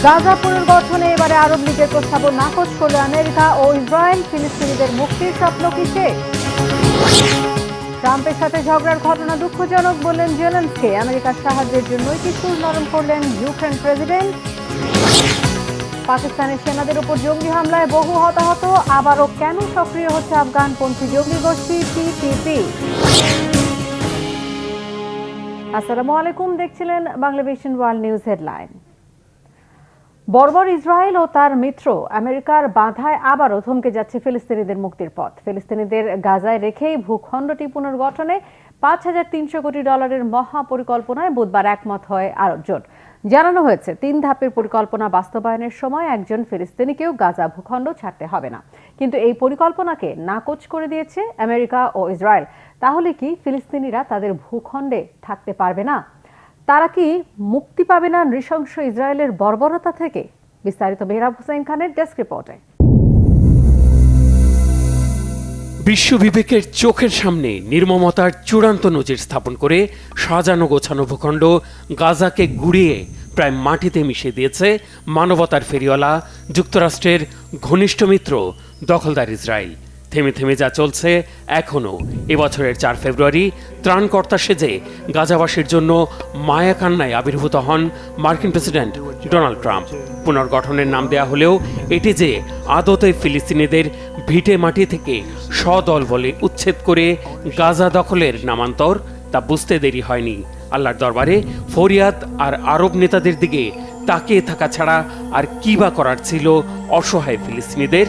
গাজা পুনর্গঠনে এবারে আরব লীগের প্রস্তাবও নাকচ করল আমেরিকা ও ইসরায়েল। ফিলিস্তিনিদের মুক্তির স্বপ্ন কি শেষ? ট্রাম্পের সাথে ঝগড়ার ঘটনা দুঃখজনক বললেন জেলেনস্কি। আমেরিকার সাহায্যের জন্যই কি সুর নরম করলেন ইউক্রেন প্রেসিডেন্ট? পাকিস্তানের সেনাদের উপর জঙ্গি হামলায় বহু হতাহত, আবারও কেন সক্রিয় হচ্ছে আফগানপন্থী জঙ্গি গোষ্ঠী টিটিপি? আসসালামু আলাইকুম, দেখছিলেন বাংলাভিশন ওয়ার্ল্ড নিউজ হেডলাইন। বর্বর ইসরায়েল ও তার মিত্র আমেরিকার বাধায় আবারও থমকে যাচ্ছে ফিলিস্তিনিদের মুক্তির পথ। ফিলিস্তিনিদের গাজায় রেখেই ভূখণ্ডটি পুনর্গঠনে $5,300 কোটি মহা পরিকল্পনায় বুধবার একমত হয় আরব জোট। জানানো হয়েছে 3 ধাপের পরিকল্পনা বাস্তবায়নের সময় একজন ফিলিস্তিনিকেও গাজা ভূখণ্ড ছাড়তে হবে না। কিন্তু এই পরিকল্পনাকে নাকচ করে দিয়েছে আমেরিকা ও ইসরায়েল। তাহলে কি ফিলিস্তিনিরা তাদের ভূখণ্ডে থাকতে পারবে না? তারা কি মুক্তি পাবে না নৃশংস ইসরায়েলের বর্বরতা থেকে? বিস্তারিত মেহরাব হোসেন খানের ডেস্ক রিপোর্টে। বিশ্ববিবেকের চোখের সামনে নির্মমতার চূড়ান্ত নজির স্থাপন করে সাজানো গোছানো ভূখণ্ড গাজাকে গুড়িয়ে প্রায় মাটিতে মিশিয়ে দিয়েছে মানবতার ফেরিওয়ালা যুক্তরাষ্ট্রের ঘনিষ্ঠ মিত্র দখলদার ইসরায়েল। থেমে থেমে যা চলছে এখনও। এবছরের 4 ফেব্রুয়ারি ত্রাণকর্তা সেজে গাজাবাসীর জন্য মায়া কান্নায় আবির্ভূত হন মার্কিন প্রেসিডেন্ট ডোনাল্ড ট্রাম্প। পুনর্গঠনের নাম দেয়া হলেও এটি যে আদতে ফিলিস্তিনিদের ভিটে মাটি থেকে সদল বলে উচ্ছেদ করে গাজা দখলের নামান্তর, তা বুঝতে দেরি হয়নি। আল্লাহর দরবারে ফরিয়াদ আর আরব নেতাদের দিকে তাকিয়ে থাকা ছাড়া আর কি বা করার ছিল অসহায় ফিলিস্তিনিদের?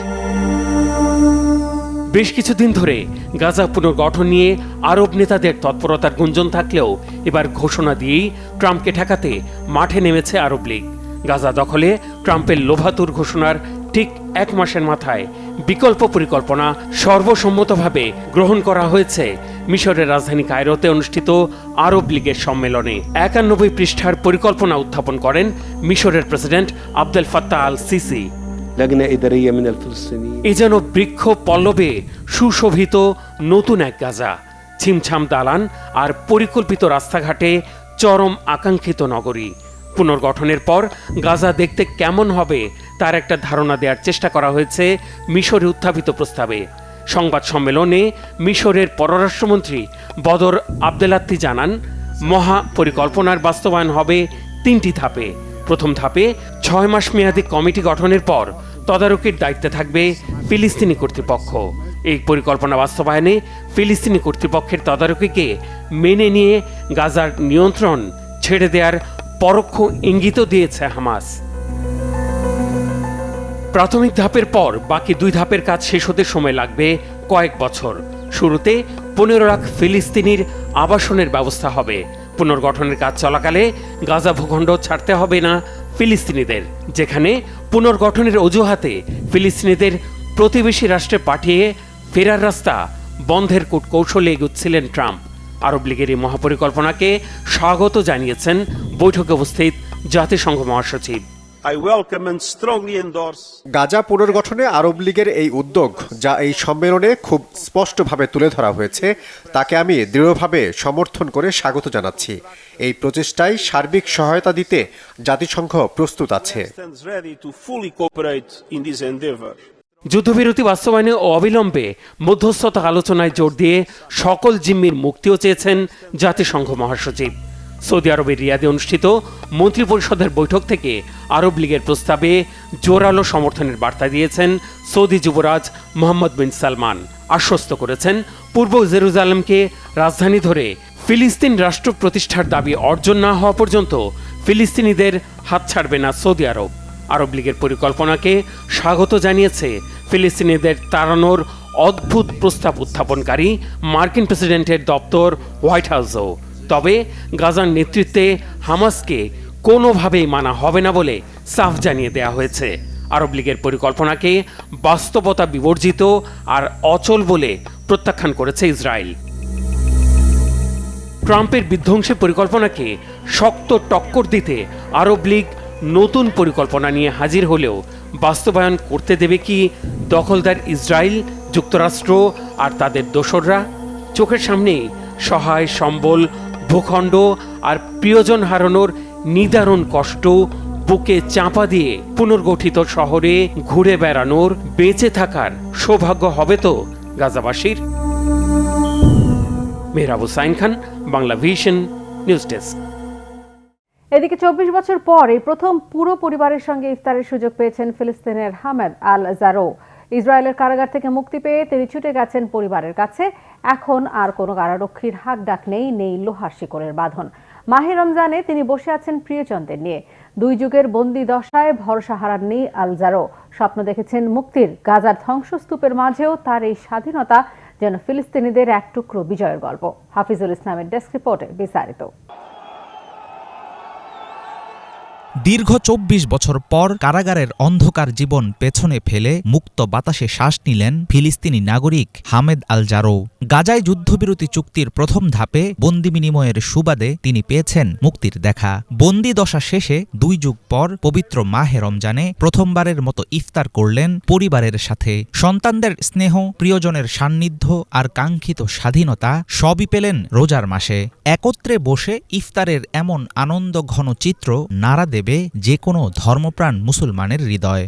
বেশ কিছুদিন ধরে গাজা পুনর্গঠন নিয়ে আরব নেতাদের তৎপরতার গুঞ্জন থাকলেও এবার ঘোষণা দিয়েই ট্রাম্পকে ঠেকাতে মাঠে নেমেছে আরব লীগ। গাজা দখলে ট্রাম্পের লোভাতুর ঘোষণার ঠিক 1 মাসের মাথায় বিকল্প পরিকল্পনা সর্বসম্মতভাবে গ্রহণ করা হয়েছে মিশরের রাজধানী কায়রোতে অনুষ্ঠিত আরব লীগের সম্মেলনে। 91 পৃষ্ঠার পরিকল্পনা উত্থাপন করেন মিশরের president Abdel Fattah al Sisi. এ যেন বৃক্ষ পল্লবে সুশোভিত নতুন এক গাজা, ছিমছাম দালান আর পরিকল্পিত রাস্তাঘাটে চরম আকাঙ্ক্ষিত নগরী। পুনর্গঠনের পর গাজা দেখতে কেমন হবে তার একটা ধারণা দেওয়ার চেষ্টা করা হয়েছে মিশরে উত্থাপিত প্রস্তাবে। সংবাদ সম্মেলনে মিশরের পররাষ্ট্রমন্ত্রী বদর আবদেলাত্তি জানান, মহা পরিকল্পনার বাস্তবায়ন হবে 3টি ধাপে। প্রথম ধাপে 6 মাস মেয়াদী কমিটি গঠনের পর তদারকির দায়িত্বে থাকবে ফিলিস্তিনি কর্তৃপক্ষ। এই পরিকল্পনা বাস্তবায়নে ফিলিস্তিনি কর্তৃপক্ষের তদারকিকে মেনে নিয়ে গাজার নিয়ন্ত্রণ ছেড়ে দেওয়ার পরোক্ষ ইঙ্গিতও দিয়েছে হামাস। প্রাথমিক ধাপের পর বাকি 2 ধাপের কাজ শেষ হতে সময় লাগবে কয়েক বছর। শুরুতে 15 লাখ ফিলিস্তিনির আবাসনের ব্যবস্থা হবে। পুনর্গঠনের কাজ চলাকালে গাজা ভূখণ্ড ছাড়তে হবে না ফিলিস্তিনিদের, যেখানে পুনর্গঠনের অজুহাতে ফিলিস্তিনিদের প্রতিবেশী রাষ্ট্রে পাঠিয়ে ফেরার রাস্তা বন্ধের কূটকৌশলে এগুচ্ছিলেন ট্রাম্প। আরব লীগের এই মহাপরিকল্পনাকে স্বাগত জানিয়েছেন বৈঠকে উপস্থিত জাতিসংঘ মহাসচিব। গাজা পুনর্গঠনে আরব লীগের এই উদ্যোগ, যা এই সম্মেলনে খুব স্পষ্টভাবে তুলে ধরা হয়েছে, তাকে আমি দৃঢ়ভাবে সমর্থন করে স্বাগত জানাচ্ছি। এই প্রচেষ্টায় সার্বিক সহায়তা দিতে জাতিসংঘ প্রস্তুত আছে। যুদ্ধবিরতি বাস্তবায়নে ও অবিলম্বে মধ্যস্থতা আলোচনায় জোর দিয়ে সকল জিম্মির মুক্তিও চেয়েছেন জাতিসংঘ মহাসচিব। সৌদি আরবের রিয়াদে অনুষ্ঠিত মন্ত্রিপরিষদের বৈঠক থেকে আরব লীগের প্রস্তাবে জোরালো সমর্থনের বার্তা দিয়েছেন সৌদি যুবরাজ মোহাম্মদ বিন সালমান। আশ্বস্ত করেছেন পূর্ব জেরুজালেমকে রাজধানী ধরে ফিলিস্তিন রাষ্ট্র প্রতিষ্ঠার দাবি অর্জন না হওয়া পর্যন্ত ফিলিস্তিনিদের হাত ছাড়বে না সৌদি আরব। আরব লীগের পরিকল্পনাকে স্বাগত জানিয়েছে ফিলিস্তিনিদের তাড়ানোর অদ্ভুত প্রস্তাব উত্থাপনকারী মার্কিন প্রেসিডেন্টের দপ্তর হোয়াইট হাউসও। তবে গাজার নেতৃত্বে হামাসকে কোনোভাবেই মানা হবে না বলে সাফ জানিয়ে দেওয়া হয়েছে। আরব লীগের পরিকল্পনাকে বাস্তবতা বিবর্জিত আর অচল বলে প্রত্যাখ্যান করেছে ইসরায়েল। ট্রাম্পের বিধ্বংসী পরিকল্পনাকে শক্ত টক্কর দিতে আরব লীগ নতুন পরিকল্পনা নিয়ে হাজির হলেও বাস্তবায়ন করতে দেবে কি দখলদার ইসরায়েল, যুক্তরাষ্ট্র আর তাদের দোসররা? চোখের সামনেই সহায় সম্বল, ভূখণ্ড আর প্রিয়জন হারানোর নিদারুণ কষ্ট বুকে চাপা দিয়ে পুনর্গঠিত শহরে ঘুরে বেড়ানোর, বেঁচে থাকার সৌভাগ্য হবে তো গাজাবাসীর? Mehrab Hussain Khan, Bangla vision, news desk. এদিকে 24 বছর পর এই প্রথম পুরো পরিবারের সঙ্গে ইফতারের সুযোগ পেয়েছেন ফিলিস্তিনের হামেদ আল জারো। ইসরায়েলের কারাগার থেকে মুক্তি পেয়ে তিনি ছুটে গেছেন পরিবারের কাছে। এখন আর কোনো কারারক্ষীর হাক ডাক নেই, নেই লোহার শিকলের বাঁধন। মাহে রমজানে তিনি বসে আছেন প্রিয়জনদের নিয়ে। 2 যুগের বন্দি দশায় ভরসা হারাননি আল জারো। স্বপ্ন দেখেছেন মুক্তির। গাজার ধ্বংসস্তূপের মাঝেও তার এই স্বাধীনতা যেন ফিলিস্তিনিদের এক টুকরো বিজয়ের গল্প। হাফিজুল ইসলামের ডেস্ক রিপোর্টে বিস্তারিত। দীর্ঘ 24 বছর পর কারাগারের অন্ধকার জীবন পেছনে ফেলে মুক্ত বাতাসে শ্বাস নিলেন ফিলিস্তিনি নাগরিক হামেদ আল জারো। গাজায় যুদ্ধবিরতি চুক্তির প্রথম ধাপে বন্দি বিনিময়ের সুবাদে তিনি পেয়েছেন মুক্তির দেখা। বন্দি দশা শেষে 2 যুগ পর পবিত্র মাহে রমজানে প্রথমবারের মতো ইফতার করলেন পরিবারের সাথে। সন্তানদের স্নেহ, প্রিয়জনের সান্নিধ্য আর কাঙ্ক্ষিত স্বাধীনতা সবই পেলেন রোজার মাসে। একত্রে বসে ইফতারের এমন আনন্দ ঘন চিত্র নাড়া দেবে যে কোনো ধর্মপ্রাণ মুসলমানের হৃদয়।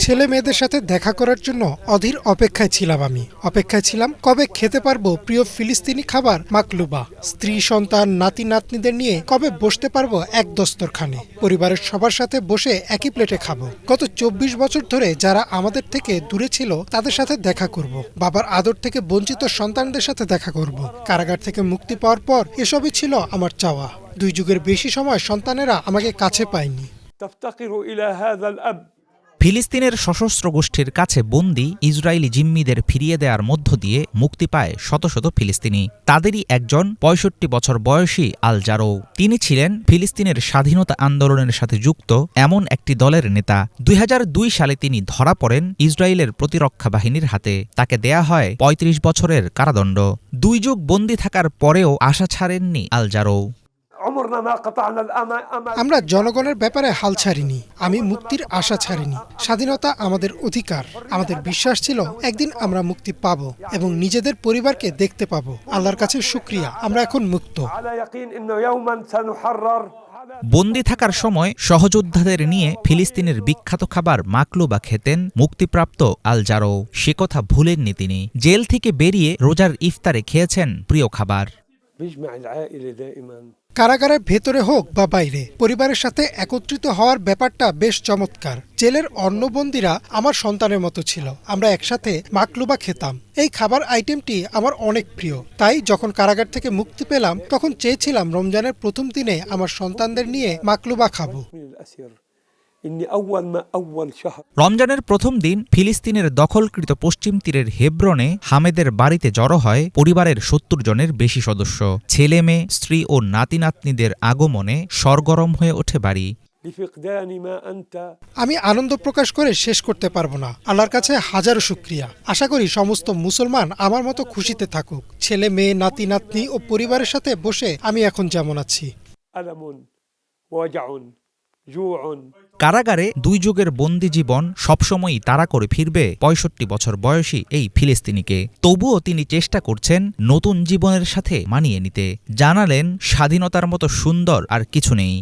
ছেলে মেয়েদের সাথে দেখা করার জন্য অধীর অপেক্ষায় ছিলাম আমি। অপেক্ষায় ছিলাম কবে খেতে পারবো প্রিয় ফিলিস্তিনি খাবার মাকলুবা। স্ত্রী, সন্তান, নাতি নাতনিদের নিয়ে কবে বসতে পারবো এক দস্তরখানে, পরিবারের সবার সাথে বসে একই প্লেটে খাবো। গত 24 বছর ধরে যারা আমাদের থেকে দূরে ছিল তাদের সাথে দেখা করব। বাবার আদর থেকে বঞ্চিত সন্তানদের সাথে দেখা করব। কারাগার থেকে মুক্তি পাওয়ার পর এসবই ছিল আমার চাওয়া। 2 যুগের বেশি সময় সন্তানেরা আমাকে কাছে পায়নি। ফিলিস্তিনের সশস্ত্র গোষ্ঠীর কাছে বন্দী ইসরায়েলি জিম্মিদের ফিরিয়ে দেওয়ার মধ্য দিয়ে মুক্তি পায় শত শত ফিলিস্তিনি। তাদেরই একজন 65 বছর বয়সী আল জারো। তিনি ছিলেন ফিলিস্তিনের স্বাধীনতা আন্দোলনের সাথে যুক্ত এমন একটি দলের নেতা। 2002 সালে তিনি ধরা পড়েন ইসরায়েলের প্রতিরক্ষা বাহিনীর হাতে। তাকে দেয়া হয় 35 বছরের কারাদণ্ড। 2 যুগ বন্দী থাকার পরেও আশা ছাড়েননি আল জারো। আমরা জনগণের ব্যাপারে হাল ছাড়িনি। আমি মুক্তির আশা ছাড়িনি। স্বাধীনতা আমাদের অধিকার। আমাদের বিশ্বাস ছিল একদিন আমরা মুক্তি পাব এবং নিজেদের পরিবারকে দেখতে পাব। আল্লাহর কাছে শুকরিয়া, আমরা এখন মুক্ত। বন্দি থাকার সময় সহযোদ্ধাদের নিয়ে ফিলিস্তিনের বিখ্যাত খাবার মাকলুবা খেতেন মুক্তিপ্রাপ্ত আল জারো। সে কথা ভুলেননি তিনি। জেল থেকে বেরিয়ে রোজার ইফতারে খেয়েছেন প্রিয় খাবার। কারাগারের ভেতরে হোক বা বাইরে, পরিবারের সাথে একত্রিত হওয়ার ব্যাপারটা বেশ চমৎকার। জেলের অন্য বন্দীরা আমার সন্তানের মতো ছিল। আমরা একসাথে মাকলুবা খেতাম। এই খাবার আইটেমটি আমার অনেক প্রিয়। তাই যখন কারাগার থেকে মুক্তি পেলাম তখন চেয়েছিলাম রমজানের প্রথম দিনে আমার সন্তানদের নিয়ে মাকলুবা খাবো। রমজানের প্রথম দিন ফিলিস্তিনের দখলকৃত পশ্চিম তীরের হেব্রনে হামেদের বাড়িতে জড়ো হয় পরিবারের 70 জনের বেশি সদস্য। ছেলে মেয়ে, স্ত্রী ও নাতি নাতনিদের আগমনে সরগরম হয়ে ওঠে বাড়ি। আমি আনন্দ প্রকাশ করে শেষ করতে পারবো না। আল্লাহর কাছে হাজারো শুকরিয়া। আশা করি সমস্ত মুসলমান আমার মতো খুশিতে থাকুক। ছেলে মেয়ে, নাতি নাতনি ও পরিবারের সাথে বসে আমি এখন যেমন আছি। কারাগারে 2 যুগের বন্দি জীবন সবসময়ই তাড়া করে ফিরবে 65 বছর বয়সী এই ফিলিস্তিনিকে। তবুও তিনি চেষ্টা করছেন নতুন জীবনের সাথে মানিয়ে নিতে। জানালেন, স্বাধীনতার মতো সুন্দর আর কিছু নেই।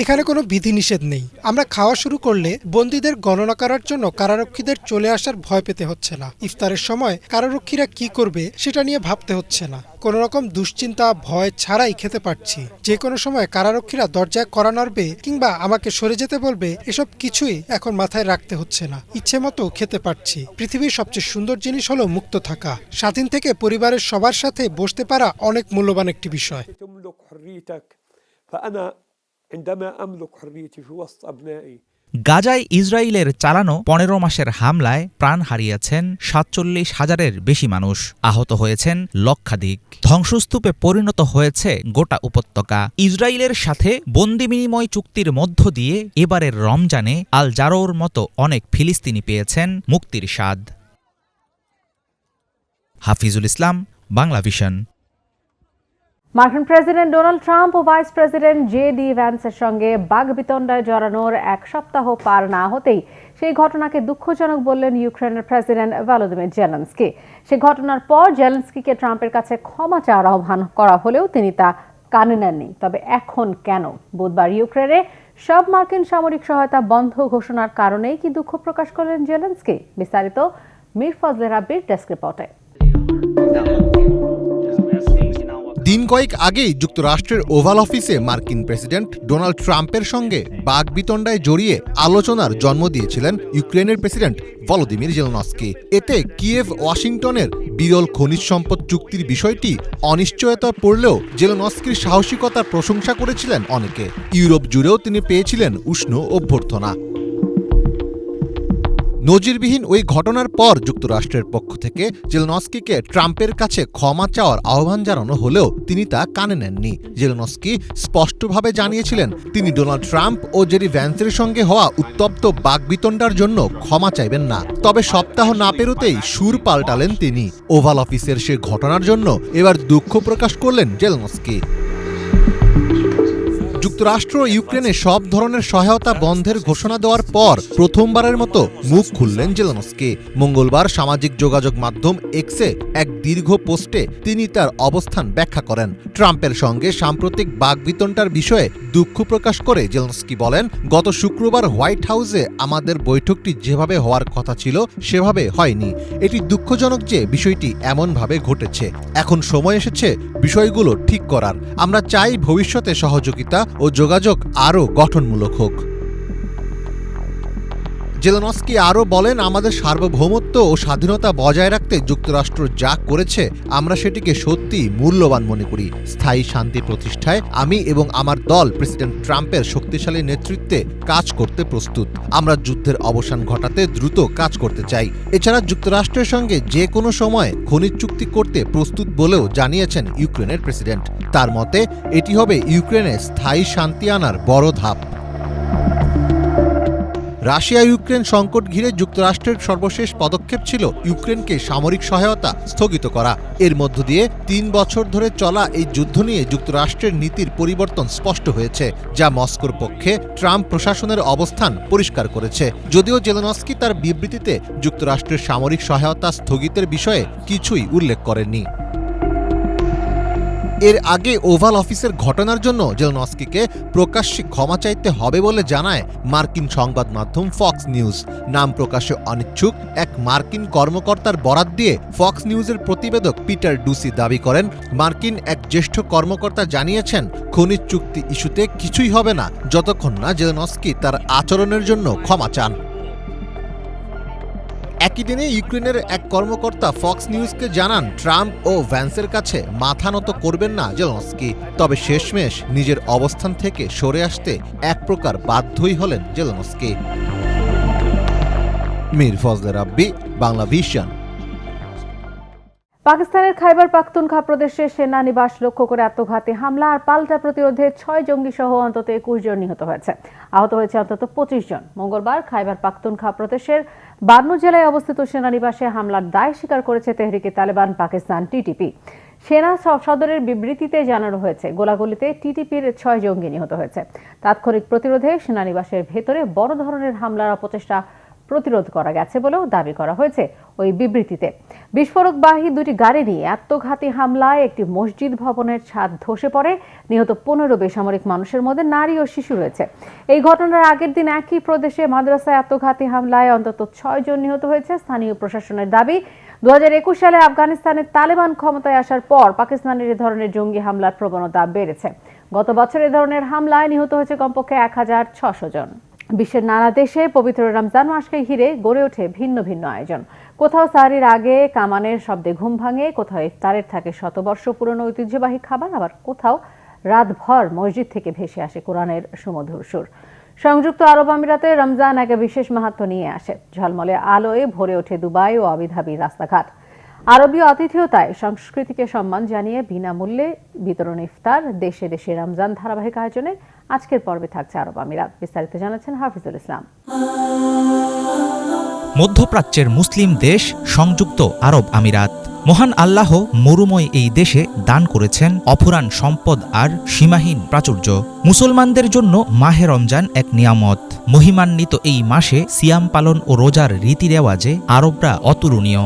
এখানে কোনো বিধিনিষেধ নেই। আমরা খাওয়া শুরু করলে বন্দীদের গণনা করার জন্য কারারক্ষীদের চলে আসার ভয় পেতে হচ্ছে না। ইফতারের সময় কারারক্ষীরা কি করবে সেটা নিয়ে ভাবতে হচ্ছে না। কোনো রকম দুশ্চিন্তা, ভয় ছাড়াই খেতে পারছি। যে কোনো সময় কারারক্ষীরা দরজায় কড়া নাড়বে কিংবা আমাকে সরে যেতে বলবে, এসব কিছুই এখন মাথায় রাখতে হচ্ছে না। ইচ্ছে মতো খেতে পারছি। পৃথিবীর সবচেয়ে সুন্দর জিনিস হলো মুক্ত থাকা। স্বাধীন থেকে পরিবারের সবার সাথে বসতে পারা অনেক মূল্যবান একটি বিষয়। গাজায় ইসরায়েলের চালানো 15 মাসের হামলায় প্রাণ হারিয়েছেন 47,000-এর বেশি মানুষ। আহত হয়েছেন লক্ষাধিক। ধ্বংসস্তূপে পরিণত হয়েছে গোটা উপত্যকা। ইসরায়েলের সাথে বন্দি বিনিময় চুক্তির মধ্য দিয়ে এবারের রমজানে আল জারোর মতো অনেক ফিলিস্তিনি পেয়েছেন মুক্তির স্বাদ। হাফিজুল ইসলাম, বাংলা ভিশন। মার্কিন প্রেসিডেন্ট ডোনাল্ড ট্রাম্প ও ভাইস প্রেসিডেন্ট জে.ডি. ভ্যান্সের সঙ্গে বাগবিতণ্ডায় জড়ানোর 1 সপ্তাহ পার না হতেই সেই ঘটনাকে দুঃখজনক বললেন ইউক্রেনের প্রেসিডেন্ট ভলোদিমির জেলেনস্কি। সে ঘটনার পর জেলেনস্কিকে ট্রাম্পের কাছে ক্ষমা চাওয়ার আহ্বান করা হলেও তিনি তা কানে নেননি। তবে এখন কেন? বুধবার ইউক্রেনে সব মার্কিন সামরিক সহায়তা বন্ধ ঘোষণার কারণেই কি দুঃখ প্রকাশ করলেন জেলেনস্কি? বিস্তারিত মীর ফজলে রাব্বির ডেস্ক রিপোর্টে। দিন কয়েক আগেই যুক্তরাষ্ট্রের ওভাল অফিসে মার্কিন প্রেসিডেন্ট ডোনাল্ড ট্রাম্পের সঙ্গে বাকবিতণ্ডায় জড়িয়ে আলোচনার জন্ম দিয়েছিলেন ইউক্রেনের প্রেসিডেন্ট ভলোদিমির জেলেনস্কি। এতে কিয়েভ ওয়াশিংটনের বিরল খনিজ সম্পদ চুক্তির বিষয়টি অনিশ্চয়তা পড়লেও জেলেনস্কির সাহসিকতার প্রশংসা করেছিলেন অনেকে। ইউরোপ জুড়েও তিনি পেয়েছিলেন উষ্ণ অভ্যর্থনা। নজিরবিহীন ওই ঘটনার পর যুক্তরাষ্ট্রের পক্ষ থেকে জেলেনস্কিকে ট্রাম্পের কাছে ক্ষমা চাওয়ার আহ্বান জানানো হলেও তিনি তা কানে নেননি। জেলেনস্কি স্পষ্টভাবে জানিয়েছিলেন তিনি ডোনাল্ড ট্রাম্প ও জেডি ভ্যান্সের সঙ্গে হওয়া উত্তপ্ত বাকবিতণ্ডার জন্য ক্ষমা চাইবেন না। তবে সপ্তাহ না পেরোতেই সুর পাল্টালেন তিনি। ওভাল অফিসের সে ঘটনার জন্য এবার দুঃখ প্রকাশ করলেন জেলেনস্কি। যুক্তরাষ্ট্র ইউক্রেনে সব ধরনের সহায়তা বন্ধের ঘোষণা দেওয়ার পর প্রথমবারের মতো মুখ খুললেন জেলেনস্কি। মঙ্গলবার সামাজিক যোগাযোগ মাধ্যম এক্সে এক দীর্ঘ পোস্টে তিনি তার অবস্থান ব্যাখ্যা করেন। ট্রাম্পের সঙ্গে সাম্প্রতিক বাকবিতণ্ডার বিষয়ে দুঃখ প্রকাশ করে জেলেনস্কি বলেন, গত শুক্রবার হোয়াইট হাউসে আমাদের বৈঠকটি যেভাবে হওয়ার কথা ছিল সেভাবে হয়নি। এটি দুঃখজনক যে বিষয়টি এমনভাবে ঘটেছে। এখন সময় এসেছে বিষয়গুলো ঠিক করার। আমরা চাই ভবিষ্যতে সহযোগিতা ও যোগাযোগ আরও গঠনমূলক হোক। জেলেনস্কি আরও বলেন, আমাদের সার্বভৌমত্ব ও স্বাধীনতা বজায় রাখতে যুক্তরাষ্ট্র যা করেছে আমরা সেটিকে সত্যিই মূল্যবান মনে করি। স্থায়ী শান্তি প্রতিষ্ঠায় আমি এবং আমার দল প্রেসিডেন্ট ট্রাম্পের শক্তিশালী নেতৃত্বে কাজ করতে প্রস্তুত। আমরা যুদ্ধের অবসান ঘটাতে দ্রুত কাজ করতে চাই। এছাড়া যুক্তরাষ্ট্রের সঙ্গে যে কোনো সময় খনিজ চুক্তি করতে প্রস্তুত বলেও জানিয়েছেন ইউক্রেনের প্রেসিডেন্ট। তার মতে এটি হবে ইউক্রেনে স্থায়ী শান্তি আনার বড় ধাপ। রাশিয়া ইউক্রেন সংকট ঘিরে যুক্তরাষ্ট্রের সর্বশেষ পদক্ষেপ ছিল ইউক্রেনকে সামরিক সহায়তা স্থগিত করা। এর মধ্য দিয়ে ৩ বছর ধরে চলা এই যুদ্ধ নিয়ে যুক্তরাষ্ট্রের নীতির পরিবর্তন স্পষ্ট হয়েছে, যা মস্কোর পক্ষে ট্রাম্প প্রশাসনের অবস্থান পরিষ্কার করেছে। যদিও জেলেনস্কি তার বিবৃতিতে যুক্তরাষ্ট্রের সামরিক সহায়তা স্থগিতের বিষয়ে কিছুই উল্লেখ করেননি। এর আগে ওভাল অফিসের ঘটনার জন্য জেলেনস্কিকে প্রকাশ্যে ক্ষমা চাইতে হবে বলে জানায় মার্কিন সংবাদ মাধ্যম ফক্স নিউজ। নাম প্রকাশে অনিচ্ছুক এক মার্কিন কর্মকর্তার বরাত দিয়ে ফক্স নিউজের প্রতিবেদক পিটার ডুসি দাবি করেন, মার্কিন এক জ্যেষ্ঠ কর্মকর্তা জানিয়েছেন খনিজ চুক্তি ইস্যুতে কিছুই হবে না যতক্ষণ না জেলেনস্কি তার আচরণের জন্য ক্ষমা চান। একই দিনে ইউক্রেনের এক কর্মকর্তা ফক্স নিউজকে জানান, ট্রাম্প ও ভ্যান্সের কাছে মাথা নত করবেন না জেলেনস্কি। তবে শেষমেশ নিজের অবস্থান থেকে সরে আসতে এক প্রকার বাধ্যই হলেন জেলেনস্কি। মীর ফজলে রাব্বি, বাংলা ভিশন। পাকিস্তানের খাইবার পাখতুনখা প্রদেশে সেনানিবাস লক্ষ্য করে আত্মঘাতী হামলা আর পাল্টা প্রতিরোধে ৬ জঙ্গি সহ অন্তত ২১ জন নিহত হয়েছে। আহত হয়েছে অন্তত ২৫ জন। মঙ্গলবার খাইবার পাখতুনখা প্রদেশের বান্নু জেলায় অবস্থিত সেনানিবাসে হামলার দায় স্বীকার করেছে তেহরিকে তালেবান পাকিস্তান টিটিপি। সেনা সদরের বিবৃতিতে জানানো হয়েছে, গোলাগুলিতে টিটিপির ৬ জঙ্গি নিহত হয়েছে। তাৎক্ষণিক প্রতিরোধে সেনানিবাসের ভেতরে বড় ধরনের হামলার অপচেষ্টা প্রতিরোধ করা গেছে বলেও দাবি করা হয়েছে ওই বিবৃতিতে। বিস্ফোরকবাহী দুটি গাড়ি নিয়ে আত্মঘাতী হামলায় একটি মসজিদ ভবনের ছাদ ধসে পড়ে। নিহত ১৫ বেসামরিক মানুষের মধ্যে নারী ও শিশু রয়েছে। এই ঘটনার আগের দিন একই প্রদেশে মাদ্রাসায় আত্মঘাতী হামলায় অন্তত ৬ জন নিহত হয়েছে। স্থানীয় প্রশাসনের দাবি, ২০২১ সালে আফগানিস্তানের তালেবান ক্ষমতায় আসার পর পাকিস্তানের এ ধরনের জঙ্গি হামলার প্রবণতা বেড়েছে। গত বছর এ ধরনের হামলায় নিহত হয়েছে কমপক্ষে ১৬০০ জন। বিশ্বের নানা দেশে পবিত্র রমজান মাসকে ঘিরে গড়ে ওঠে ভিন্ন ভিন্ন আয়োজন। কোথাও সাহরির আগে কামানের শব্দে ঘুম ভাঙে, কোথাও ইফতারের থাকে শতবর্ষ পুরনো ঐতিহ্যবাহী খাবার, আবার কোথাও রাতভর মসজিদ থেকে ভেসে আসে কোরআনের সুমধুর সুর। সংযুক্ত আরব আমিরাতে রমজান এক বিশেষ মাহাত্ম্য নিয়ে আসে। ঝলমলে আলোয় ভরে ওঠে দুবাই ও আবিধাবির রাস্তাঘাট। আরবীয় আতিথেয়তায় সংস্কৃতিকে সম্মান জানিয়ে বিনামূল্যে বিতরণ ইফতার, দেশে দেশে রমজান ধারাবাহিক আয়োজনে আজকের পর্বে থাকছে আরব আমিরাত। বিস্তারিত জানাচ্ছেন হাফিজুল ইসলাম। মধ্যপ্রাচ্যের মুসলিম দেশ সংযুক্ত আরব আমিরাত। মহান আল্লাহ মরুময় এই দেশে দান করেছেন অফুরান সম্পদ আর সীমাহীন প্রাচুর্য। মুসলমানদের জন্য মাহে রমজান এক নিয়ামত। মহিমান্বিত এই মাসে সিয়াম পালন ও রোজার রীতি রেওয়াজে আরবরা অতুলনীয়।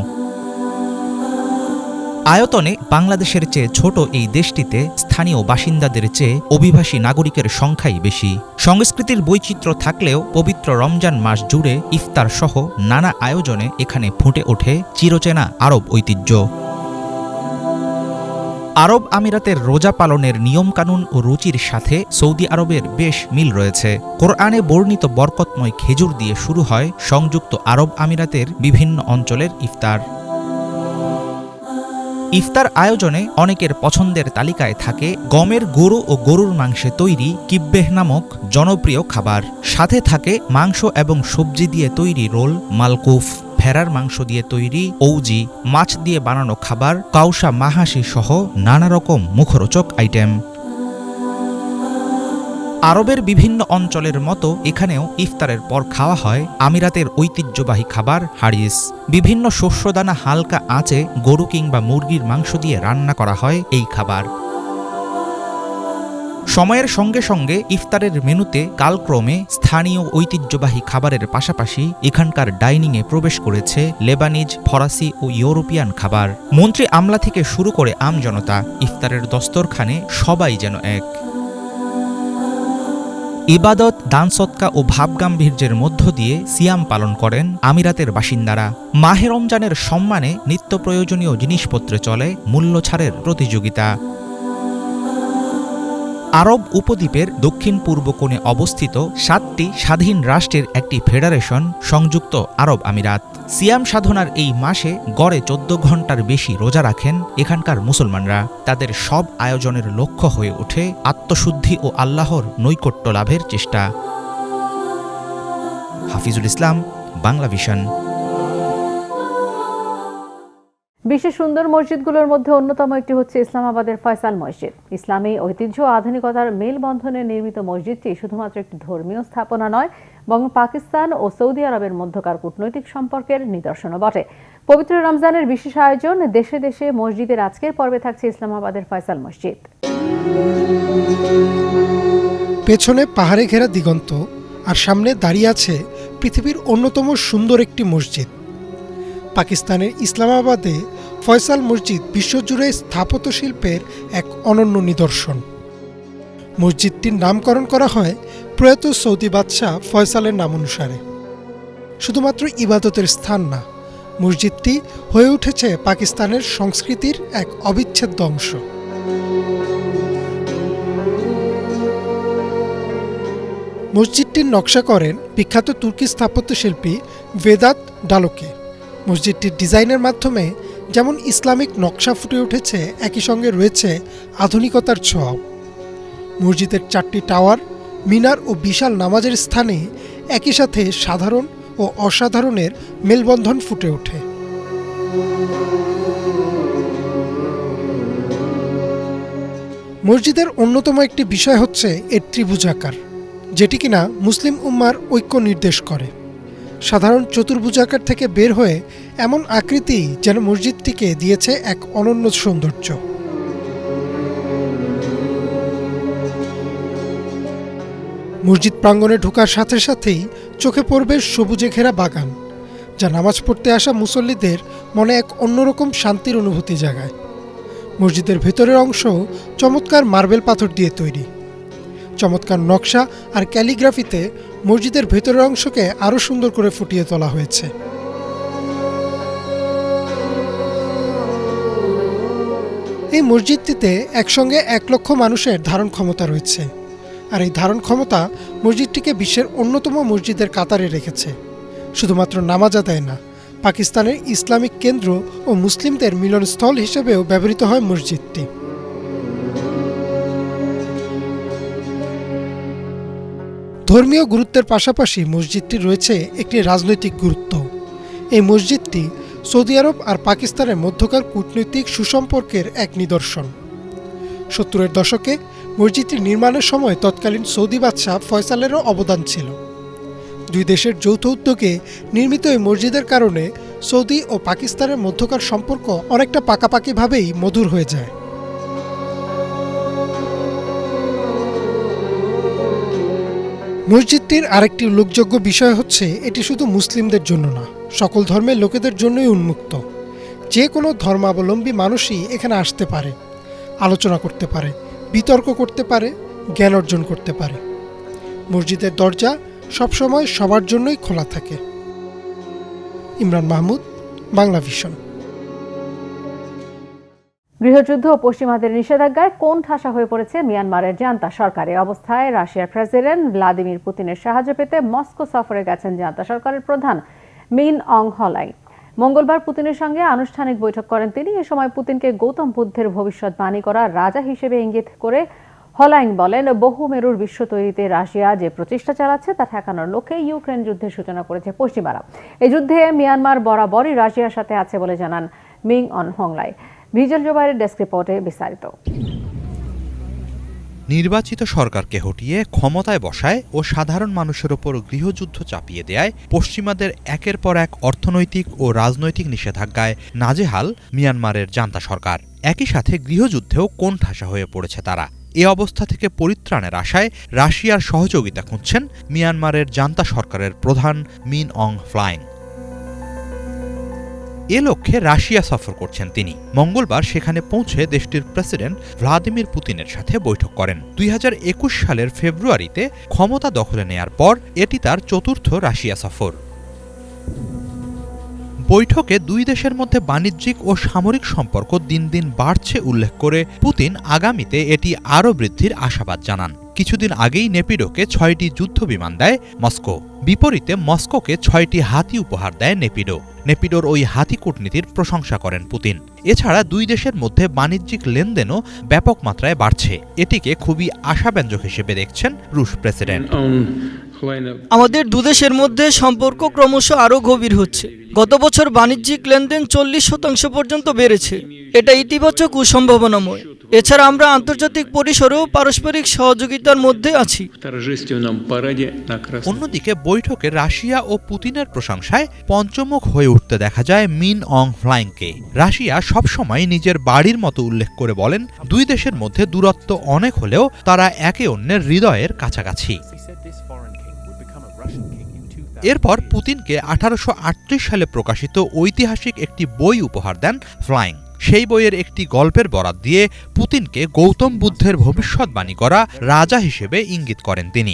আয়তনে বাংলাদেশের চেয়ে ছোট এই দেশটিতে স্থানীয় বাসিন্দাদের চেয়ে অভিবাসী নাগরিকের সংখ্যাই বেশি। সংস্কৃতির বৈচিত্র্য থাকলেও পবিত্র রমজান মাস জুড়ে ইফতার সহ নানা আয়োজনে এখানে ফুটে ওঠে চিরচেনা আরব ঐতিহ্য। আরব আমিরাতের রোজা পালনের নিয়মকানুন ও রুচির সাথে সৌদি আরবের বেশ মিল রয়েছে। কোরআনে বর্ণিত বরকতময় খেজুর দিয়ে শুরু হয় সংযুক্ত আরব আমিরাতের বিভিন্ন অঞ্চলের ইফতার। ইফতার আয়োজনে অনেকের পছন্দের তালিকায় থাকে গমের গুঁড়ো ও গরুর মাংসে তৈরি কিব্বেহ নামক জনপ্রিয় খাবার। সাথে থাকে মাংস এবং সবজি দিয়ে তৈরি রোল, মালকুফ, ভেড়ার মাংস দিয়ে তৈরি ঔজি, মাছ দিয়ে বানানো খাবার, কাউসা মাহাসি সহ নানা রকম মুখরোচক আইটেম। আরবের বিভিন্ন অঞ্চলের মতো এখানেও ইফতারের পর খাওয়া হয় আমিরাতের ঐতিহ্যবাহী খাবার হারিস। বিভিন্ন শস্যদানা হালকা আঁচে গরু কিংবা মুরগির মাংস দিয়ে রান্না করা হয় এই খাবার। সময়ের সঙ্গে সঙ্গে ইফতারের মেনুতে কালক্রমে স্থানীয় ঐতিহ্যবাহী খাবারের পাশাপাশি এখানকার ডাইনিংয়ে প্রবেশ করেছে লেবানিজ, ফরাসি ও ইউরোপিয়ান খাবার। মন্ত্রী আমলা থেকে শুরু করে আমজনতা, ইফতারের দস্তরখানে সবাই যেন এক। ইবাদত, দান সৎকা ও ভাবগাম্ভীর্যের মধ্য দিয়ে সিয়াম পালন করেন আমিরাতের বাসিন্দারা। মাহে রমজানের সম্মানে নিত্য প্রয়োজনীয় জিনিসপত্রে চলে মূল্য ছাড়ের প্রতিযোগিতা। আরব উপদ্বীপের দক্ষিণ পূর্ব কোণে অবস্থিত 7টি স্বাধীন রাষ্ট্রের একটি ফেডারেশন সংযুক্ত আরব আমিরাত। সিয়াম সাধনার এই মাসে গড়ে 14 ঘন্টার বেশি রোজা রাখেন এখানকার মুসলমানরা। তাদের সব আয়োজনের লক্ষ্য হয়ে ওঠে আত্মশুদ্ধি ও আল্লাহর নৈকট্য লাভের চেষ্টা। হাফিজুল ইসলাম, বাংলা ভিশন। বিশ্বের সুন্দর মসজিদগুলোর মধ্যে অন্যতম একটি হচ্ছে ইসলামাবাদের ফয়সাল মসজিদ। ইসলামী ঐতিহ্য ও আধুনিকতার মেলবন্ধনে নির্মিত মসজিদটি শুধুমাত্র একটি ধর্মীয় স্থাপনা নয়, বরং পাকিস্তান ও সৌদি আরবের মধ্যকার কূটনৈতিক সম্পর্কের নিদর্শনও বটে। পবিত্র রমজানের বিশেষ আয়োজন দেশে দেশে মসজিদের আজকের পর্বে থাকছে ইসলামাবাদের ফয়সাল মসজিদ। পেছনে পাহাড়ে ঘেরা দিগন্ত আর সামনে দাঁড়িয়ে আছে পৃথিবীর অন্যতম সুন্দর একটি মসজিদ। পাকিস্তানের ইসলামাবাদে ফয়সাল মসজিদ বিশ্বজুড়ে স্থাপত্য শিল্পের এক অনন্য নিদর্শন। মসজিদটির নামকরণ করা হয় প্রয়াত সৌদি বাদশাহ ফয়সালের নাম অনুসারে। শুধুমাত্র ইবাদতের স্থান না, মসজিদটি হয়ে উঠেছে পাকিস্তানের সংস্কৃতির এক অবিচ্ছেদ্য অংশ। মসজিদটির নকশা করেন বিখ্যাত তুর্কি স্থাপত্যশিল্পী ভেদাত ডালোকে। মসজিদটির ডিজাইনের মাধ্যমে যেমন ইসলামিক নকশা ফুটে উঠেছে, একই সঙ্গে রয়েছে আধুনিকতার ছোঁয়াও। মসজিদের 4টি টাওয়ার, মিনার ও বিশাল নামাজের স্থানে একই সাথে সাধারণ ও অসাধারণের মেলবন্ধন ফুটে ওঠে। মসজিদের অন্যতম একটি বিষয় হচ্ছে এর ত্রিভুজাকার, যেটি কিনা মুসলিম উম্মার ঐক্য নির্দেশ করে। সাধারণ চতুর্ভুজাকার থেকে বের হয়ে এমন আকৃতি যেন মসজিদটিকে দিয়েছে এক অনন্য সৌন্দর্য। মসজিদ প্রাঙ্গণে ঢোকার সাথে সাথেই চোখে পড়বে সবুজে ঘেরা বাগান, যা নামাজ পড়তে আসা মুসল্লিদের মনে এক অন্যরকম শান্তির অনুভূতি জাগায়। মসজিদের ভেতরের অংশ চমৎকার মার্বেল পাথর দিয়ে তৈরি। চমৎকার নকশা আর ক্যালিগ্রাফিতে মসজিদের ভেতরের অংশকে আরও সুন্দর করে ফুটিয়ে তোলা হয়েছে। এই মসজিদটিতে একসঙ্গে 1 লক্ষ মানুষের ধারণ ক্ষমতা রয়েছে, আর এই ধারণ ক্ষমতা মসজিদটিকে বিশ্বের অন্যতম মসজিদের কাতারে রেখেছে। শুধুমাত্র নামাজ আদায় না, পাকিস্তানের ইসলামিক কেন্দ্র ও মুসলিমদের মিলনস্থল হিসেবেও ব্যবহৃত হয় মসজিদটি। ধর্মীয় গুরুত্বের পাশাপাশি মসজিদটি রয়েছে একটি রাজনৈতিক গুরুত্ব। এই মসজিদটি সৌদি আরব আর পাকিস্তানের মধ্যকার কূটনৈতিক সুসম্পর্কের এক নিদর্শন। 70-এর দশকে মসজিদটি নির্মাণের সময় তৎকালীন সৌদি বাদশাহ ফয়সালেরও অবদান ছিল। 2 দেশের যৌথ উদ্যোগে নির্মিত এই মসজিদের কারণে সৌদি ও পাকিস্তানের মধ্যকার সম্পর্ক অনেকটা পাকাপাকিভাবেই মধুর হয়ে যায়। মসজিদটির আরেকটি উল্লেখযোগ্য বিষয় হচ্ছে এটি শুধু মুসলিমদের জন্য না, সকল ধর্মের লোকেদের জন্যই উন্মুক্ত। যে কোনো ধর্মাবলম্বী মানুষই এখানে আসতে পারে, আলোচনা করতে পারে, বিতর্ক করতে পারে, জ্ঞান অর্জন করতে পারে। মসজিদের দরজা সবসময় সবার জন্যই খোলা থাকে। ইমরান মাহমুদ, বাংলা ভিশন। গৃহযুদ্ধ ও পশ্চিমাদের নিষেধাজ্ঞায় কোণঠাসা হয়ে পড়েছে মিয়ানমারের জান্তা সরকার। এই অবস্থায় রাশিয়ার প্রেসিডেন্ট ভ্লাদিমির পুতিনের সাহায্য পেতে মস্কো সফরে গেছেন জান্তা সরকারের প্রধান মিন অং হ্লাইং। মঙ্গলবার পুতিনের সঙ্গে আনুষ্ঠানিক বৈঠক করেন তিনি। এ সময় পুতিনকে গৌতম বুদ্ধের ভবিষ্যৎবাণী করা রাজা হিসেবে ইঙ্গিত করে হ্লাইং বলেন, বহুমেরুর বিশ্ব তৈরিতে রাশিয়া যে প্রচেষ্টা চালাচ্ছে তা ঠেকানোর লক্ষ্যে ইউক্রেন যুদ্ধের সূচনা করেছে পশ্চিমারা। এই যুদ্ধে মিয়ানমার বরাবরই রাশিয়ার সাথে আছে বলে জানান মিং অং হ্লাইং। ভিজুয়াল জোবাইরের ডেস্ক রিপোর্টে বিস্তারিত। নির্বাচিত সরকারকে হটিয়ে ক্ষমতায় বসায় ও সাধারণ মানুষের ওপর গৃহযুদ্ধ চাপিয়ে দেয় পশ্চিমাদের একের পর এক অর্থনৈতিক ও রাজনৈতিক নিষেধাজ্ঞায় নাজেহাল মিয়ানমারের জান্তা সরকার। একই সাথে গৃহযুদ্ধেও কোণঠাসা হয়ে পড়েছে তারা। এ অবস্থা থেকে পরিত্রাণের আশায় রাশিয়ার সহযোগিতা খুঁজছেন মিয়ানমারের জান্তা সরকারের প্রধান মিন অং হ্লাইং। এ লক্ষ্যে রাশিয়া সফর করছেন তিনি। মঙ্গলবার সেখানে পৌঁছে দেশটির প্রেসিডেন্ট ভ্লাদিমির পুতিনের সাথে বৈঠক করেন। 2021 সালের ফেব্রুয়ারিতে ক্ষমতা দখলে নেয়ার পর এটি তার চতুর্থ রাশিয়া সফর। বৈঠকে দুই দেশের মধ্যে বাণিজ্যিক ও সামরিক সম্পর্ক দিন দিন বাড়ছে উল্লেখ করে পুতিন আগামীতে এটি আরও বৃদ্ধির আশাবাদ জানান। কিছুদিন আগেই নেপিডোকে 6টি যুদ্ধ বিমান দেয় মস্কো। বিপরীতে মস্কোকে 6টি হাতি উপহার দেয় নেপিডো। নেপিডোর ওই হাতি কূটনীতির প্রশংসা করেন পুতিন। এছাড়া দুই দেশের মধ্যে বাণিজ্যিক লেনদেনও ব্যাপক মাত্রায় বাড়ছে। এটিকে খুবই আশাব্যঞ্জক হিসেবে দেখছেন রুশ প্রেসিডেন্ট। আমাদের দুদেশের মধ্যে সম্পর্ক ক্রমশ আরও গভীর হচ্ছে। গত বছর বাণিজ্যিক লেনদেন 40% পর্যন্ত বেড়েছে। এটা ইতিবাচক ও সম্ভাবনাময়। এছাড়া আমরা আন্তর্জাতিক পরিসরেও পারস্পরিক সহযোগিতার মধ্যে আছি। অন্যদিকে বৈঠকে রাশিয়া ও পুতিনের প্রশংসায় পঞ্চমুখ হয়ে উঠতে দেখা যায় মিন অং হ্লাইংকে। রাশিয়া সবসময় নিজের বাড়ির মতো উল্লেখ করে বলেন, দুই দেশের মধ্যে দূরত্ব অনেক হলেও তারা একে অন্যের হৃদয়ের কাছাকাছি। এরপর পুতিনকে 1838 সালে প্রকাশিত ঐতিহাসিক একটি বই উপহার দেন হ্লাইং। সেই বইয়ের একটি গল্পের বরাত দিয়ে পুতিনকে গৌতম বুদ্ধের ভবিষ্যৎবাণী করা রাজা হিসেবে ইঙ্গিত করেন তিনি।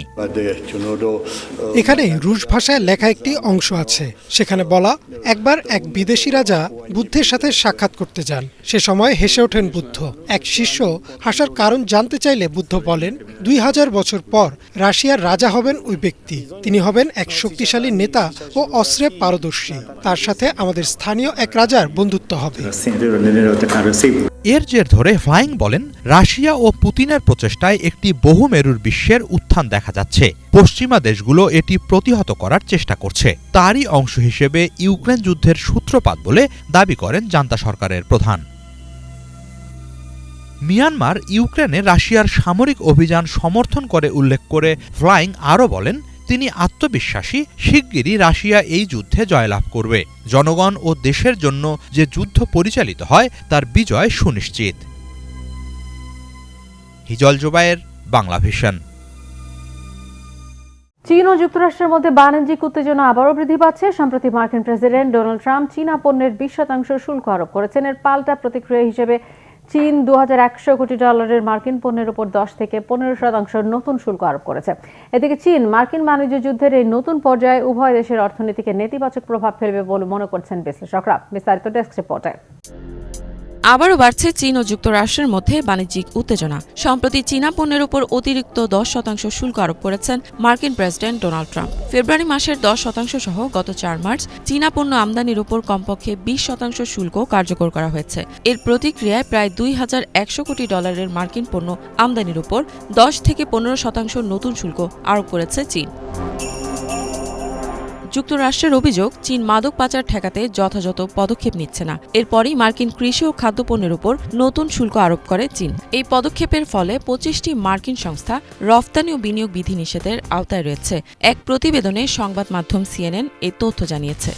এখানে রুশ ভাষায় লেখা একটি অংশ আছে। সেখানে বলা, একবার এক বিদেশি রাজা বুদ্ধের সাথে সাক্ষাৎ করতে যান। সে সময় হেসে ওঠেন বুদ্ধ। এক শিষ্য হাসার কারণ জানতে চাইলে বুদ্ধ বলেন, 2000 বছর পর রাশিয়ার রাজা হবেন ওই ব্যক্তি। তিনি হবেন এক শক্তিশালী নেতা ও অস্ত্রে পারদর্শী। তার সাথে আমাদের স্থানীয় এক রাজার বন্ধুত্ব হবে। এর জের ধরে হ্লাইং বলেন, রাশিয়া ও পুতিনের প্রচেষ্টায় একটি বহুমেরুর বিশ্বের উত্থান দেখা যাচ্ছে। পশ্চিমা দেশগুলো এটি প্রতিহত করার চেষ্টা করছে। তারই অংশ হিসেবে ইউক্রেন যুদ্ধের সূত্রপাত বলে দাবি করেন জান্তা সরকারের প্রধান। মিয়ানমার ইউক্রেনে রাশিয়ার সামরিক অভিযান সমর্থন করে উল্লেখ করে হ্লাইং আরও বলেন, তিনি আত্মবিশ্বাসী শিগগিরই রাশিয়া এই যুদ্ধে জয়লাভ করবে। জনগণ ও দেশের জন্য যে যুদ্ধ পরিচালিত হয় তার বিজয় সুনিশ্চিত। হিজল জোবায়ের, বাংলা ভিশন। চীন ও যুক্তরাষ্ট্রের মধ্যে বাণিজ্যিক উত্তেজনা আবারও বৃদ্ধি পাচ্ছে। সম্প্রতি মার্কিন প্রেসিডেন্ট ডোনাল্ড ট্রাম্প চীনা পণ্যের 20% শুল্ক আরোপ করেছেন। এর পাল্টা প্রতিক্রিয়া হিসেবে চীন $2100 কোটি মার্কিন পণ্যের উপর 10 থেকে 15% নতুন শুল্ক আরোপ করেছে। এদিকে চীন মার্কিন বাণিজ্য যুদ্ধের এই নতুন পর্যায়ে উভয় দেশের অর্থনীতিকে নেতিবাচক প্রভাব ফেলবে বলে মনে করছেন বিশ্লেষকরা। বিস্তারিত ডেস্ক রিপোর্টে। আবারও বাড়ছে চীন ও যুক্তরাষ্ট্রের মধ্যে বাণিজ্যিক উত্তেজনা। সম্প্রতি চীনা পণ্যের উপর অতিরিক্ত 10% শুল্ক আরোপ করেছেন মার্কিন প্রেসিডেন্ট ডোনাল্ড ট্রাম্প। ফেব্রুয়ারি মাসের 10% সহ গত 4 মার্চ চীনা পণ্য আমদানির উপর কমপক্ষে 20% শুল্ক কার্যকর করা হয়েছে। এর প্রতিক্রিয়ায় প্রায় $2100 কোটি মার্কিন পণ্য আমদানির উপর 10 থেকে 15% নতুন শুল্ক আরোপ করেছে চীন। যুক্তরাষ্ট্রের অভিযোগ, চীন মাদক পাচার ঠেকাতে যথাযথ পদক্ষেপ নিচ্ছে না। এরপরই মার্কিন কৃষি ও খাদ্যপণ্যের উপর নতুন শুল্ক আরোপ করে চীন। এই পদক্ষেপের ফলে 25টি মার্কিন সংস্থা রফতানি ও বিনিয়োগ বিধিনিষেধের আওতায় রয়েছে। এক প্রতিবেদনে সংবাদ মাধ্যম CNN এই তথ্য জানিয়েছে।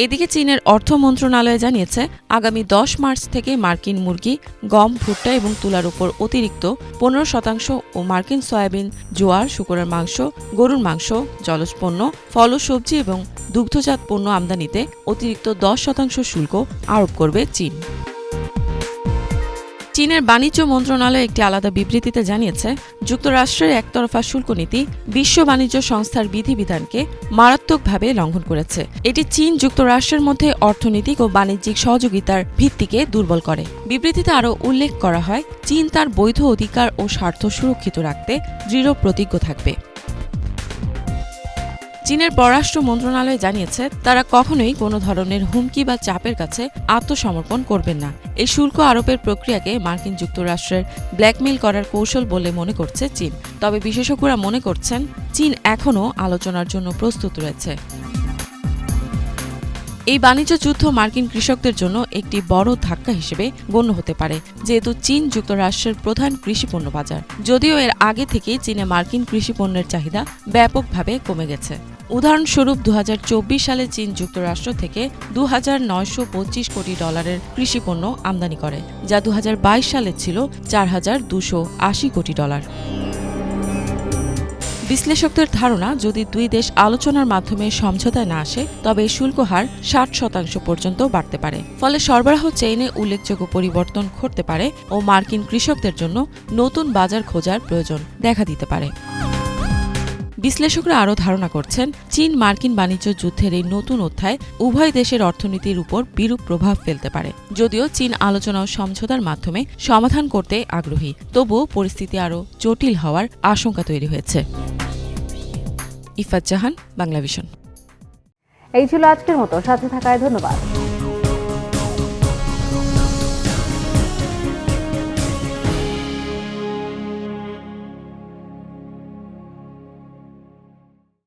এদিকে চীনের অর্থ মন্ত্রণালয় জানিয়েছে আগামী ১০ মার্চ থেকে মার্কিন মুরগি, গম, ভুট্টা এবং তুলার উপর অতিরিক্ত ১৫% ও মার্কিন সয়াবিন, জোয়ার, শূকরের মাংস, গরুর মাংস, জলজ পণ্য, ফল ও সবজি এবং দুগ্ধজাত পণ্য আমদানিতে অতিরিক্ত ১০% শুল্ক আরোপ করবে চীন। চীনের বাণিজ্য মন্ত্রণালয় একটি আলাদা বিবৃতিতে জানিয়েছে, যুক্তরাষ্ট্রের একতরফা শুল্ক নীতি বিশ্ব বাণিজ্য সংস্থার বিধিবিধানকে মারাত্মকভাবে লঙ্ঘন করেছে। এটি চীন যুক্তরাষ্ট্রের মধ্যে অর্থনৈতিক ও বাণিজ্যিক সহযোগিতার ভিত্তিকে দুর্বল করে। বিবৃতিতে আরও উল্লেখ করা হয়, চীন তার বৈধ অধিকার ও স্বার্থ সুরক্ষিত রাখতে দৃঢ় প্রতিজ্ঞ থাকবে। চীনের পররাষ্ট্র মন্ত্রণালয় জানিয়েছে, তারা কখনোই কোনো ধরনের হুমকি বা চাপের কাছে আত্মসমর্পণ করবেন না। এই শুল্ক আরোপের প্রক্রিয়াকে মার্কিন যুক্তরাষ্ট্রের ব্ল্যাকমেইল করার কৌশল বলে মনে করছে চীন। তবে বিশেষজ্ঞরা মনে করছেন, চীন এখনও আলোচনার জন্য প্রস্তুত রয়েছে। এই বাণিজ্য যুদ্ধ মার্কিন কৃষকদের জন্য একটি বড় ধাক্কা হিসেবে গণ্য হতে পারে, যেহেতু চীন যুক্তরাষ্ট্রের প্রধান কৃষিপণ্য বাজার। যদিও এর আগে থেকেই চীনে মার্কিন কৃষিপণ্যের চাহিদা ব্যাপকভাবে কমে গেছে। উদাহরণস্বরূপ ২০২৪ সালে চীন যুক্তরাষ্ট্র থেকে $২,৯২৫ কোটি কৃষিপণ্য আমদানি করে, যা ২০২২ সালে ছিল $৪,২৮০ কোটি। বিশ্লেষকদের ধারণা, যদি দুই দেশ আলোচনার মাধ্যমে সমঝোতায় না আসে, তবে শুল্ক হার ৬০% পর্যন্ত বাড়তে পারে। ফলে সরবরাহ চেইনে উল্লেখযোগ্য পরিবর্তন ঘটতে পারে ও মার্কিন কৃষকদের জন্য নতুন বাজার খোঁজার প্রয়োজন দেখা দিতে পারে। বিশ্লেষকরা আরও ধারণা করছেন, চীন মার্কিন বাণিজ্য যুদ্ধের এই নতুন অধ্যায় উভয় দেশের অর্থনীতির উপর বিরূপ প্রভাব ফেলতে পারে। যদিও চীন আলোচনা ও সমঝোতার মাধ্যমে সমাধান করতে আগ্রহী, তবুও পরিস্থিতি আরও জটিল হওয়ার আশঙ্কা তৈরি হয়েছে। ইফাত জাহান, বাংলাভিশন। এই ছিল আজকের মতো, সাথে থাকায় ধন্যবাদ।